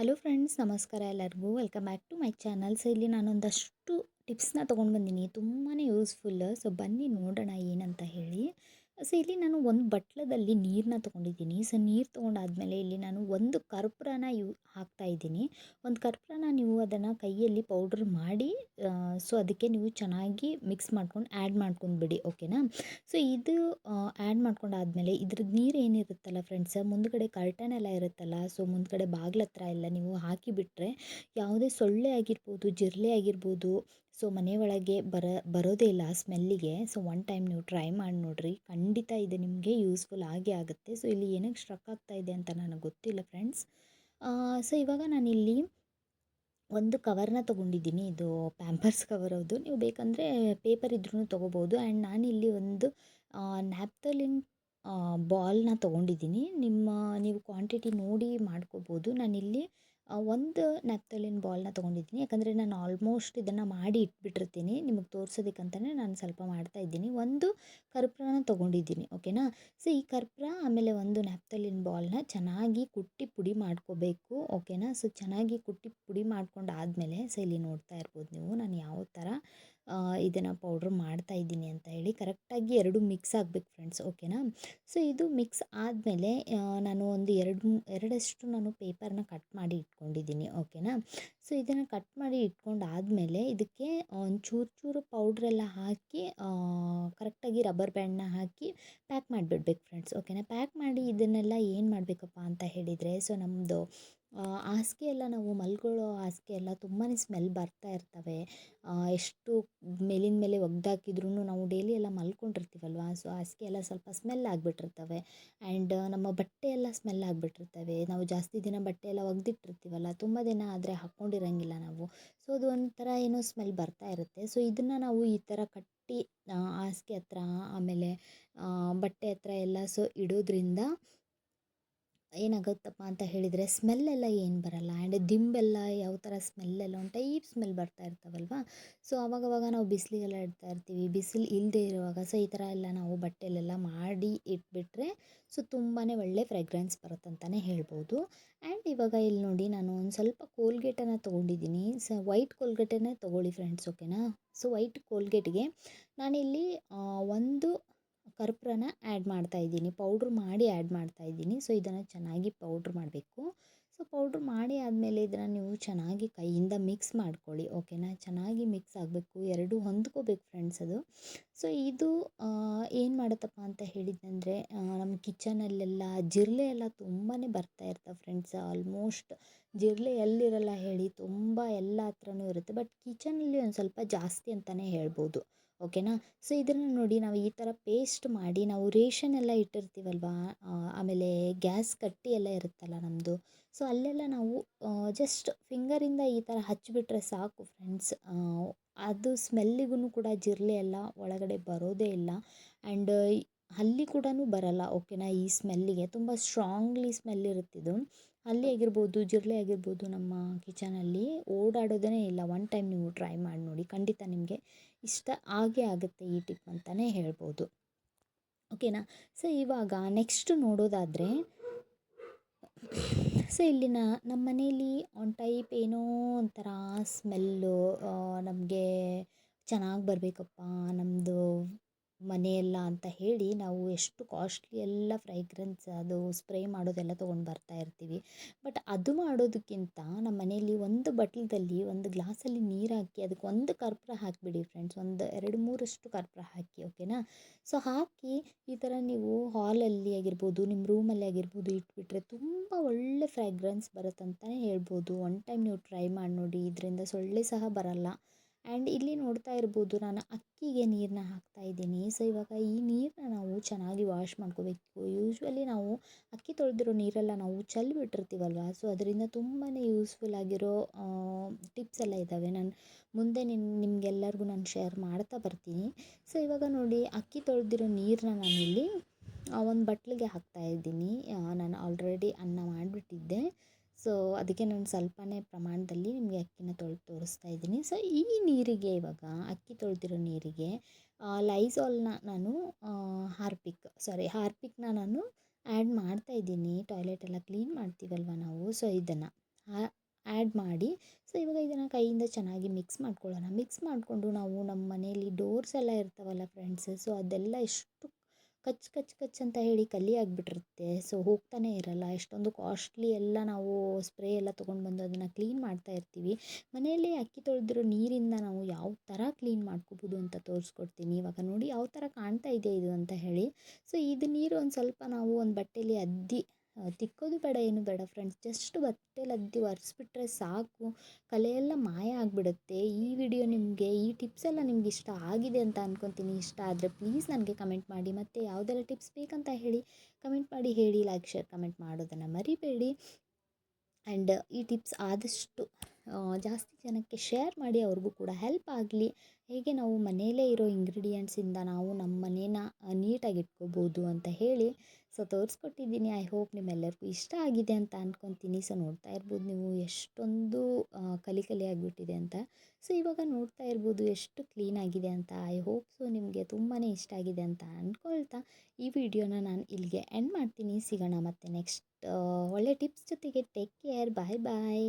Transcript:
Hello friends, ನಮಸ್ಕಾರ ಎಲ್ಲರಿಗೂ. Welcome back to my channel. So ಇಲ್ಲಿ ನಾನೊಂದಷ್ಟು ಟಿಪ್ಸ್ನ ತೊಗೊಂಡು ಬಂದೀನಿ, ತುಂಬಾ ಯೂಸ್ಫುಲ್. ಸೊ ಬನ್ನಿ ನೋಡೋಣ ಏನಂತ ಹೇಳಿ. ಸೊ ಇಲ್ಲಿ ನಾನು ಒಂದು ಬಟ್ಲದಲ್ಲಿ ನೀರನ್ನ ತೊಗೊಂಡಿದ್ದೀನಿ. ಸೊ ನೀರು ತೊಗೊಂಡಾದ್ಮೇಲೆ ಇಲ್ಲಿ ನಾನು ಒಂದು ಕರ್ಪೂರನ ಹಾಕ್ತಾಯಿದ್ದೀನಿ. ಒಂದು ಕರ್ಪೂರನ ನೀವು ಅದನ್ನು ಕೈಯಲ್ಲಿ ಪೌಡ್ರ್ ಮಾಡಿ ಸೊ ಅದಕ್ಕೆ ನೀವು ಚೆನ್ನಾಗಿ ಮಿಕ್ಸ್ ಮಾಡ್ಕೊಂಡು ಆ್ಯಡ್ ಮಾಡ್ಕೊಂಡ್ಬಿಡಿ, ಓಕೆನಾ. ಸೊ ಇದು ಆ್ಯಡ್ ಮಾಡ್ಕೊಂಡಾದ್ಮೇಲೆ ಇದ್ರದ್ದು ನೀರು ಏನಿರುತ್ತಲ್ಲ ಫ್ರೆಂಡ್ಸ್, ಮುಂದ್ಗಡೆ ಕರ್ಟನ್ ಎಲ್ಲ ಇರುತ್ತಲ್ಲ, ಸೊ ಮುಂದ್ಗಡೆ ಬಾಗ್ಲ ಹತ್ರ ಎಲ್ಲ ನೀವು ಹಾಕಿಬಿಟ್ರೆ ಯಾವುದೇ ಸೊಳ್ಳೆ ಆಗಿರ್ಬೋದು, ಜಿರಳೆ ಆಗಿರ್ಬೋದು, ಸೊ ಮನೆ ಒಳಗೆ ಬರೋದೇ ಇಲ್ಲ ಆ ಸ್ಮೆಲ್ಲಿಗೆ. ಸೊ ಒನ್ ಟೈಮ್ ನೀವು ಟ್ರೈ ಮಾಡಿ ನೋಡಿರಿ, ಖಂಡಿತ ಇದು ನಿಮಗೆ ಯೂಸ್ಫುಲ್ ಆಗೇ ಆಗುತ್ತೆ. ಸೊ ಇಲ್ಲಿ ಏನಕ್ಕೆ ಸ್ಟ್ರಕ್ ಆಗ್ತಾ ಇದೆ ಅಂತ ನನಗೆ ಗೊತ್ತಿಲ್ಲ ಫ್ರೆಂಡ್ಸ್. ಸೊ ಇವಾಗ ನಾನಿಲ್ಲಿ ಒಂದು ಕವರ್ನ ತೊಗೊಂಡಿದ್ದೀನಿ. ಇದು ಪ್ಯಾಂಪರ್ಸ್ ಕವರ್, ಹೌದು. ನೀವು ಬೇಕಂದರೆ ಪೇಪರ್ ಇದ್ರೂ ತೊಗೋಬೋದು. ಆ್ಯಂಡ್ ನಾನಿಲ್ಲಿ ಒಂದು ನ್ಯಾಪ್ಥಲಿನ್ ಬಾಲ್ನ ತೊಗೊಂಡಿದ್ದೀನಿ. ನೀವು ಕ್ವಾಂಟಿಟಿ ನೋಡಿ ಮಾಡ್ಕೋಬೋದು. ನಾನಿಲ್ಲಿ ಒಂದು ನ್ಯಾಪ್ಥಲಿನ್ ಬಾಲ್ನ ತೊಗೊಂಡಿದ್ದೀನಿ, ಯಾಕಂದರೆ ನಾನು ಆಲ್ಮೋಸ್ಟ್ ಇದನ್ನು ಮಾಡಿ ಇಟ್ಬಿಟ್ಟಿರ್ತೀನಿ. ನಿಮಗೆ ತೋರಿಸೋದಕ್ಕಂತಲೇ ನಾನು ಸ್ವಲ್ಪ ಮಾಡ್ತಾಯಿದ್ದೀನಿ. ಒಂದು ಕರ್ಪೂರನ ತೊಗೊಂಡಿದ್ದೀನಿ, ಓಕೆನಾ. ಸೊ ಈ ಕರ್ಪೂರ ಆಮೇಲೆ ಒಂದು ನ್ಯಾಪ್ಥಲಿನ್ ಬಾಲ್ನ ಚೆನ್ನಾಗಿ ಕುಟ್ಟಿ ಪುಡಿ ಮಾಡ್ಕೋಬೇಕು, ಓಕೆನಾ. ಸೊ ಚೆನ್ನಾಗಿ ಕುಟ್ಟಿ ಪುಡಿ ಮಾಡ್ಕೊಂಡು ಆದಮೇಲೆ, ಸೊ ಇಲ್ಲಿ ನೋಡ್ತಾ ಇರ್ಬೋದು ನೀವು ನಾನು ಯಾವ ಥರ ಇದನ್ನು ಪೌಡ್ರ್ ಮಾಡ್ತಾಯಿದ್ದೀನಿ ಅಂತ ಹೇಳಿ. ಕರೆಕ್ಟಾಗಿ ಎರಡು ಮಿಕ್ಸ್ ಆಗಬೇಕು ಫ್ರೆಂಡ್ಸ್, ಓಕೆನಾ. ಸೊ ಇದು ಮಿಕ್ಸ್ ಆದಮೇಲೆ ನಾನು ಒಂದು ಎರಡಷ್ಟು ನಾನು ಪೇಪರ್ನ ಕಟ್ ಮಾಡಿ ಇಟ್ಕೊಂಡಿದ್ದೀನಿ, ಓಕೆನಾ. ಸೊ ಇದನ್ನು ಕಟ್ ಮಾಡಿ ಇಟ್ಕೊಂಡಾದಮೇಲೆ ಇದಕ್ಕೆ ಒಂದು ಚೂರು ಪೌಡ್ರೆಲ್ಲ ಹಾಕಿ ಕರೆಕ್ಟಾಗಿ ರಬ್ಬರ್ ಬ್ಯಾಂಡ್ನ ಹಾಕಿ ಪ್ಯಾಕ್ ಮಾಡಿಬಿಡ್ಬೇಕು ಫ್ರೆಂಡ್ಸ್, ಓಕೆನಾ. ಪ್ಯಾಕ್ ಮಾಡಿ ಇದನ್ನೆಲ್ಲ ಏನು ಮಾಡಬೇಕಪ್ಪ ಅಂತ ಹೇಳಿದರೆ, ಸೊ ನಮ್ಮದು ಹಾಸಿಗೆ ಎಲ್ಲ, ನಾವು ಮಲ್ಕೊಳ್ಳೋ ಹಾಸಿಗೆ ಎಲ್ಲ ತುಂಬಾ ಸ್ಮೆಲ್ ಬರ್ತಾ ಇರ್ತವೆ. ಎಷ್ಟು ಮೇಲಿನ ಮೇಲೆ ಒಗ್ದಾಕಿದ್ರೂ ನಾವು ಡೈಲಿ ಎಲ್ಲ ಮಲ್ಕೊಂಡಿರ್ತೀವಲ್ವ, ಸೊ ಹಾಸಿಗೆ ಎಲ್ಲ ಸ್ವಲ್ಪ ಸ್ಮೆಲ್ ಆಗಿಬಿಟ್ಟಿರ್ತವೆ. ಆ್ಯಂಡ್ ನಮ್ಮ ಬಟ್ಟೆ ಎಲ್ಲ ಸ್ಮೆಲ್ ಆಗಿಬಿಟ್ಟಿರ್ತವೆ. ನಾವು ಜಾಸ್ತಿ ದಿನ ಬಟ್ಟೆ ಎಲ್ಲ ಒಗೆದಿಟ್ಟಿರ್ತೀವಲ್ಲ, ತುಂಬ ದಿನ ಆದರೆ ಹಾಕ್ಕೊಂಡಿರಂಗಿಲ್ಲ ನಾವು. ಸೊ ಅದು ಒಂಥರ ಏನೋ ಸ್ಮೆಲ್ ಬರ್ತಾ ಇರುತ್ತೆ. ಸೊ ಇದನ್ನು ನಾವು ಈ ಥರ ಕಟ್ಟಿ ಹಾಸಿಗೆ ಹತ್ರ ಆಮೇಲೆ ಬಟ್ಟೆ ಹತ್ರ ಎಲ್ಲ ಸೊ ಇಡೋದ್ರಿಂದ ಏನಾಗುತ್ತಪ್ಪ ಅಂತ ಹೇಳಿದರೆ ಸ್ಮೆಲ್ಲೆಲ್ಲ ಏನು ಬರಲ್ಲ. ಆ್ಯಂಡ್ ದಿಂಬೆಲ್ಲ ಯಾವ ಥರ ಸ್ಮೆಲ್ಲೆಲ್ಲ ಒಂದು ಟೈಪ್ ಸ್ಮೆಲ್ ಬರ್ತಾ ಇರ್ತಾವಲ್ವ. ಸೊ ಆವಾಗವಾಗ ನಾವು ಬಿಸಿಲಿಗೆಲ್ಲ ಇಡ್ತಾ ಇರ್ತೀವಿ, ಬಿಸಿಲು ಇಲ್ಲದೆ ಇರುವಾಗ ಸೊ ಈ ಥರ ಎಲ್ಲ ನಾವು ಬಟ್ಟೆಲೆಲ್ಲ ಮಾಡಿ ಇಟ್ಬಿಟ್ರೆ ಸೊ ತುಂಬಾ ಒಳ್ಳೆ ಫ್ರೆಗ್ರೆನ್ಸ್ ಬರುತ್ತಂತಲೇ ಹೇಳ್ಬೋದು. ಆ್ಯಂಡ್ ಇವಾಗ ಇಲ್ಲಿ ನೋಡಿ, ನಾನು ಒಂದು ಸ್ವಲ್ಪ ಕೋಲ್ಗೇಟನ್ನು ತೊಗೊಂಡಿದ್ದೀನಿ. ಸೊ ವೈಟ್ ಕೋಲ್ಗೇಟನ್ನೇ ತೊಗೊಳ್ಳಿ ಫ್ರೆಂಡ್ಸ್, ಓಕೆನಾ. ಸೊ ವೈಟ್ ಕೋಲ್ಗೇಟ್ಗೆ ನಾನಿಲ್ಲಿ ಒಂದು ಕರ್ಪೂರನ ಆ್ಯಡ್ ಮಾಡ್ತಾಯಿದ್ದೀನಿ, ಪೌಡ್ರ್ ಮಾಡಿ ಆ್ಯಡ್ ಮಾಡ್ತಾಯಿದ್ದೀನಿ. ಸೊ ಇದನ್ನು ಚೆನ್ನಾಗಿ ಪೌಡ್ರ್ ಮಾಡಬೇಕು. ಸೊ ಪೌಡ್ರ್ ಮಾಡಿ ಆದಮೇಲೆ ಇದನ್ನು ನೀವು ಚೆನ್ನಾಗಿ ಕೈಯಿಂದ ಮಿಕ್ಸ್ ಮಾಡ್ಕೊಳ್ಳಿ, ಓಕೆನಾ. ಚೆನ್ನಾಗಿ ಮಿಕ್ಸ್ ಆಗಬೇಕು, ಎರಡೂ ಹೊಂದ್ಕೋಬೇಕು ಫ್ರೆಂಡ್ಸ್ ಅದು. ಸೊ ಇದು ಏನು ಮಾಡುತ್ತಪ್ಪ ಅಂತ ಹೇಳಿದ್ದಂದರೆ, ನಮ್ಮ ಕಿಚನಲ್ಲೆಲ್ಲ ಜಿರಳೆ ಎಲ್ಲ ತುಂಬಾ ಬರ್ತಾ ಇರ್ತವೆ ಫ್ರೆಂಡ್ಸ್. ಆಲ್ಮೋಸ್ಟ್ ಜಿರಳೆ ಎಲ್ಲಿರಲ್ಲ ಹೇಳಿ, ತುಂಬ ಎಲ್ಲ ಹತ್ರನೂ ಇರುತ್ತೆ. ಬಟ್ ಕಿಚನಲ್ಲಿ ಒಂದು ಸ್ವಲ್ಪ ಜಾಸ್ತಿ ಅಂತಲೇ ಹೇಳ್ಬೋದು, ಓಕೆನಾ. ಸೊ ಇದನ್ನು ನೋಡಿ, ನಾವು ಈ ಥರ ಪೇಸ್ಟ್ ಮಾಡಿ ನಾವು ರೇಷನ್ ಎಲ್ಲ ಇಟ್ಟಿರ್ತೀವಲ್ವ, ಆಮೇಲೆ ಗ್ಯಾಸ್ ಕಟ್ಟಿ ಎಲ್ಲ ಇರುತ್ತಲ್ಲ ನಮ್ಮದು, ಸೊ ಅಲ್ಲೆಲ್ಲ ನಾವು ಜಸ್ಟ್ ಫಿಂಗರಿಂದ ಈ ಥರ ಹಚ್ಚಿಬಿಟ್ರೆ ಸಾಕು ಫ್ರೆಂಡ್ಸ್. ಅದು ಸ್ಮೆಲ್ಲಿಗೂ ಕೂಡ ಜಿರಳೆ ಎಲ್ಲ ಒಳಗಡೆ ಬರೋದೇ ಇಲ್ಲ. ಆ್ಯಂಡ್ ಹಲ್ಲಿ ಕೂಡ ಬರಲ್ಲ, ಓಕೆನಾ. ಈ ಸ್ಮೆಲ್ಲಿಗೆ ತುಂಬ ಸ್ಟ್ರಾಂಗ್ಲಿ ಸ್ಮೆಲ್ ಇರುತ್ತಿದ್ದು. ಹಲ್ಲಿ ಆಗಿರ್ಬೋದು, ಜಿರಳೆ ಆಗಿರ್ಬೋದು, ನಮ್ಮ ಕಿಚನಲ್ಲಿ ಓಡಾಡೋದೇ ಇಲ್ಲ. ಒನ್ ಟೈಮ್ ನೀವು ಟ್ರೈ ಮಾಡಿ ನೋಡಿ, ಖಂಡಿತ ನಿಮಗೆ ಇಷ್ಟ ಆಗೇ ಆಗುತ್ತೆ ಈ ಟಿಪ್ ಅಂತಲೇ ಹೇಳ್ಬೋದು, ಓಕೆನಾ. ಸೊ ಇವಾಗ ನೆಕ್ಸ್ಟ್ ನೋಡೋದಾದರೆ, ಸೊ ಇಲ್ಲಿನ ನಮ್ಮ ಮನೇಲಿ ಒಂದು ಟೈಪ್ ಏನೋ ಒಂಥರ ಸ್ಮೆಲ್ಲು, ನಮಗೆ ಚೆನ್ನಾಗಿ ಬರಬೇಕಪ್ಪ ನಮ್ಮದು ಮನೆಯೆಲ್ಲ ಅಂತ ಹೇಳಿ ನಾವು ಎಷ್ಟು ಕಾಸ್ಟ್ಲಿ ಎಲ್ಲ ಫ್ರೈಗ್ರೆನ್ಸ್ ಅದು ಸ್ಪ್ರೇ ಮಾಡೋದೆಲ್ಲ ತೊಗೊಂಡು ಬರ್ತಾ ಇರ್ತೀವಿ. ಬಟ್ ಅದು ಮಾಡೋದಕ್ಕಿಂತ ನಮ್ಮ ಮನೆಯಲ್ಲಿ ಒಂದು ಬಟ್ಲದಲ್ಲಿ ಒಂದು ಗ್ಲಾಸಲ್ಲಿ ನೀರು ಹಾಕಿ ಅದಕ್ಕೆ ಒಂದು ಕರ್ಪೂರ ಹಾಕಿಬಿಡಿ ಫ್ರೆಂಡ್ಸ್, ಒಂದು 2-3 ಕರ್ಪೂರ ಹಾಕಿ, ಓಕೆನಾ. ಸೊ ಹಾಕಿ ಈ ಥರ ನೀವು ಹಾಲಲ್ಲಿ ಆಗಿರ್ಬೋದು, ನಿಮ್ಮ ರೂಮಲ್ಲಿ ಆಗಿರ್ಬೋದು ಇಟ್ಬಿಟ್ರೆ ತುಂಬ ಒಳ್ಳೆ ಫ್ರಾಗ್ರೆನ್ಸ್ ಬರುತ್ತಂತಲೇ ಹೇಳ್ಬೋದು. ಒನ್ ಟೈಮ್ ನೀವು ಟ್ರೈ ಮಾಡಿ ನೋಡಿ, ಇದರಿಂದ ಸೊಳ್ಳೆ ಸಹ ಬರಲ್ಲ. ಆ್ಯಂಡ್ ಇಲ್ಲಿ ನೋಡ್ತಾ ಇರ್ಬೋದು, ನಾನು ಅಕ್ಕಿಗೆ ನೀರನ್ನ ಹಾಕ್ತಾಯಿದ್ದೀನಿ. ಸೊ ಇವಾಗ ಈ ನೀರನ್ನ ನಾವು ಚೆನ್ನಾಗಿ ವಾಶ್ ಮಾಡ್ಕೋಬೇಕು. ಯೂಶ್ವಲಿ ನಾವು ಅಕ್ಕಿ ತೊಳೆದಿರೋ ನೀರೆಲ್ಲ ನಾವು ಚೆಲ್ಲಿಬಿಟ್ಟಿರ್ತೀವಲ್ವ, ಸೊ ಅದರಿಂದ ತುಂಬಾ ಯೂಸ್ಫುಲ್ ಆಗಿರೋ ಟಿಪ್ಸ್ ಎಲ್ಲ ಇದ್ದಾವೆ. ನಾನು ಮುಂದೆ ನಿಮಗೆಲ್ಲರಿಗೂ ನಾನು ಶೇರ್ ಮಾಡ್ತಾ ಬರ್ತೀನಿ. ಸೊ ಇವಾಗ ನೋಡಿ, ಅಕ್ಕಿ ತೊಳೆದಿರೋ ನೀರನ್ನ ನಾನಿಲ್ಲಿ ಒಂದು ಬಟ್ಲಿಗೆ ಹಾಕ್ತಾಯಿದ್ದೀನಿ. ನಾನು ಆಲ್ರೆಡಿ ಅನ್ನ ಮಾಡಿಬಿಟ್ಟಿದ್ದೆ, ಸೊ ಅದಕ್ಕೆ ನಾನು ಸ್ವಲ್ಪನೇ ಪ್ರಮಾಣದಲ್ಲಿ ನಿಮಗೆ ಅಕ್ಕಿನ ತೊಳೆದು ತೋರಿಸ್ತಾ ಇದ್ದೀನಿ. ಸೊ ಈ ನೀರಿಗೆ, ಇವಾಗ ಅಕ್ಕಿ ತೊಳೆದಿರೋ ನೀರಿಗೆ ಲೈಝಾಲ್ನ ನಾನು ಹಾರ್ಪಿಕ್ನ ನಾನು ಆ್ಯಡ್ ಮಾಡ್ತಾಯಿದ್ದೀನಿ. ಟಾಯ್ಲೆಟ್ ಎಲ್ಲ ಕ್ಲೀನ್ ಮಾಡ್ತೀವಲ್ವ ನಾವು, ಸೊ ಇದನ್ನು ಆ್ಯಡ್ ಮಾಡಿ, ಸೊ ಇವಾಗ ಇದನ್ನು ಕೈಯಿಂದ ಚೆನ್ನಾಗಿ ಮಿಕ್ಸ್ ಮಾಡ್ಕೊಳ್ಳೋಣ. ಮಿಕ್ಸ್ ಮಾಡಿಕೊಂಡು ನಾವು ನಮ್ಮ ಮನೆಯಲ್ಲಿ ಡೋರ್ಸ್ ಎಲ್ಲ ಇರ್ತಾವಲ್ಲ ಫ್ರೆಂಡ್ಸ್, ಸೊ ಅದೆಲ್ಲ ಎಷ್ಟು ಕಚ್ ಕಚ್ ಕಚ್ ಅಂತ ಹೇಳಿ ಕಲಿ ಆಗಿಬಿಟ್ಟಿರುತ್ತೆ. ಸೊ ಹೋಗ್ತಾನೆ ಇರಲ್ಲ. ಎಷ್ಟೊಂದು ಕಾಸ್ಟ್ಲಿ ಎಲ್ಲ ನಾವು ಸ್ಪ್ರೇ ಎಲ್ಲ ತೊಗೊಂಡು ಬಂದು ಅದನ್ನು ಕ್ಲೀನ್ ಮಾಡ್ತಾ ಇರ್ತೀವಿ. ಮನೆಯಲ್ಲಿ ಅಕ್ಕಿ ತೊಳೆದಿರೋ ನೀರಿಂದ ನಾವು ಯಾವ ಥರ ಕ್ಲೀನ್ ಮಾಡ್ಕೋಬೋದು ಅಂತ ತೋರಿಸ್ಕೊಡ್ತೀನಿ. ಇವಾಗ ನೋಡಿ ಯಾವ ಥರ ಕಾಣ್ತಾ ಇದೆ ಇದು ಅಂತ ಹೇಳಿ. ಸೊ ಇದು ನೀರು ಒಂದು ಸ್ವಲ್ಪ ನಾವು ಒಂದು ಬಟ್ಟೆಯಲ್ಲಿ ಅದ್ದಿ, ತಿಕ್ಕೋದು ಬೇಡ, ಏನು ಬೇಡ ಫ್ರೆಂಡ್ಸ್, ಜಸ್ಟ್ ಬಟ್ಟೆಲಿ ಅದ್ದಿ ಒರೆಸ್ಬಿಟ್ರೆ ಸಾಕು, ಕಲೆಯೆಲ್ಲ ಮಾಯ ಆಗಿಬಿಡುತ್ತೆ. ಈ ವಿಡಿಯೋ ನಿಮಗೆ, ಈ ಟಿಪ್ಸ್ ಎಲ್ಲ ನಿಮ್ಗೆ ಇಷ್ಟ ಆಗಿದೆ ಅಂತ ಅಂದ್ಕೊತೀನಿ. ಇಷ್ಟ ಆದರೆ ಪ್ಲೀಸ್ ನನಗೆ ಕಮೆಂಟ್ ಮಾಡಿ, ಮತ್ತು ಯಾವುದೆಲ್ಲ ಟಿಪ್ಸ್ ಬೇಕಂತ ಹೇಳಿ ಕಮೆಂಟ್ ಮಾಡಿ ಹೇಳಿ. ಲೈಕ್, ಶೇರ್, ಕಮೆಂಟ್ ಮಾಡೋದನ್ನು ಮರಿಬೇಡಿ. ಆ್ಯಂಡ್ ಈ ಟಿಪ್ಸ್ ಆದಷ್ಟು ಜಾಸ್ತಿ ಜನಕ್ಕೆ ಶೇರ್ ಮಾಡಿ, ಅವ್ರಿಗೂ ಕೂಡ ಹೆಲ್ಪ್ ಆಗಲಿ. ಹೇಗೆ ನಾವು ಮನೆಯಲ್ಲೇ ಇರೋ ಇಂಗ್ರೀಡಿಯೆಂಟ್ಸಿಂದ ನಾವು ನಮ್ಮ ಮನೇನ ನೀಟಾಗಿ ಇಟ್ಕೋಬೋದು ಅಂತ ಹೇಳಿ ಸೊ ತೋರಿಸ್ಕೊಟ್ಟಿದ್ದೀನಿ. ಐ ಹೋಪ್ ನಿಮ್ಮೆಲ್ಲರಿಗೂ ಇಷ್ಟ ಆಗಿದೆ ಅಂತ ಅಂದ್ಕೊತೀನಿ. ಸೊ ನೋಡ್ತಾ ಇರ್ಬೋದು ನೀವು ಎಷ್ಟೊಂದು ಕಲಿ ಕಲಿ ಆಗಿಬಿಟ್ಟಿದೆ ಅಂತ. ಸೊ ಇವಾಗ ನೋಡ್ತಾ ಇರ್ಬೋದು ಎಷ್ಟು ಕ್ಲೀನ್ ಆಗಿದೆ ಅಂತ. ಐ ಹೋಪ್ ಸೊ ನಿಮಗೆ ತುಂಬಾ ಇಷ್ಟ ಆಗಿದೆ ಅಂತ ಅಂದ್ಕೊಳ್ತಾ ಈ ವಿಡಿಯೋನ ನಾನು ಇಲ್ಲಿಗೆ ಎಂಡ್ ಮಾಡ್ತೀನಿ. ಸಿಗೋಣ ಮತ್ತೆ ನೆಕ್ಸ್ಟ್ ಒಳ್ಳೆ ಟಿಪ್ಸ್ ಜೊತೆಗೆ. ಟೇಕ್ ಕೇರ್, ಬಾಯ್ ಬಾಯ್.